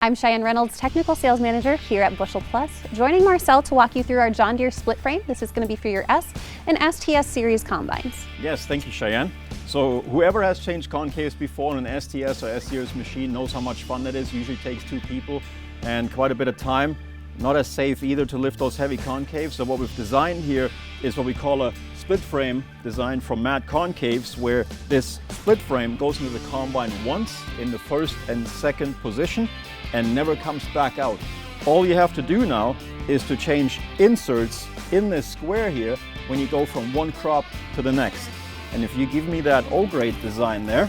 I'm Shianne Reynolds, Technical Sales Manager here at Bushel Plus, joining Marcel to walk you through our John Deere Splitframe. This is going to be for your S and STS series combines. Yes, thank you, Shianne. So whoever has changed concaves before on an STS or S-series machine knows how much fun that is. Usually takes two people and quite a bit of time. Not as safe either to lift those heavy concaves. So what we've designed here is what we call a split frame designed from MAD Concaves, where this split frame goes into the combine once in the first and second position and never comes back out. All you have to do now is to change inserts in this square here when you go from one crop to the next. And if you give me that O-grade design there,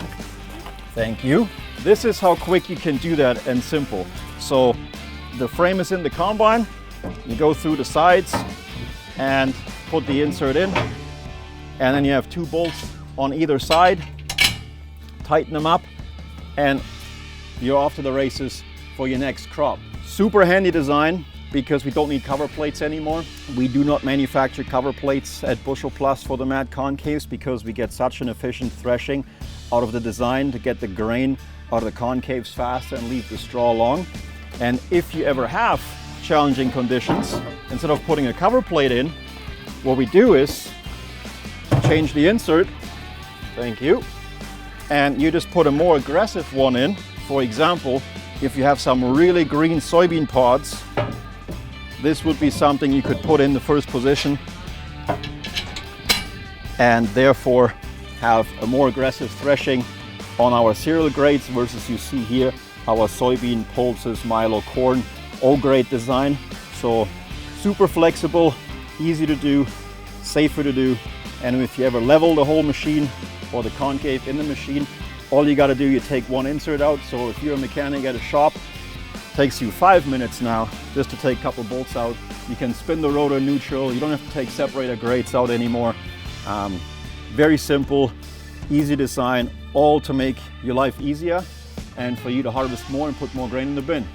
thank you. This is how quick you can do that and simple. So the frame is in the combine, you go through the sides and put the insert in, and then you have two bolts on either side, tighten them up, and you're off to the races for your next crop. Super handy design because we don't need cover plates anymore. We do not manufacture cover plates at Bushel Plus for the MAD Concaves because we get such an efficient threshing out of the design to get the grain out of the concaves faster and leave the straw long. And if you ever have challenging conditions, instead of putting a cover plate in, what we do is change the insert, thank you, and you just put a more aggressive one in. For example, if you have some really green soybean pods, this would be something you could put in the first position and therefore have a more aggressive threshing on our cereal grades versus you see here our soybean, pulses, milo, corn, O-grade design. So super flexible, easy to do, safer to do. And if you ever level the whole machine or the concave in the machine, all you got to do, you take one insert out. So if you're a mechanic at a shop, it takes you 5 minutes now just to take a couple bolts out. You can spin the rotor neutral. You don't have to take separator grates out anymore. Very simple, easy design, all to make your life easier and for you to harvest more and put more grain in the bin.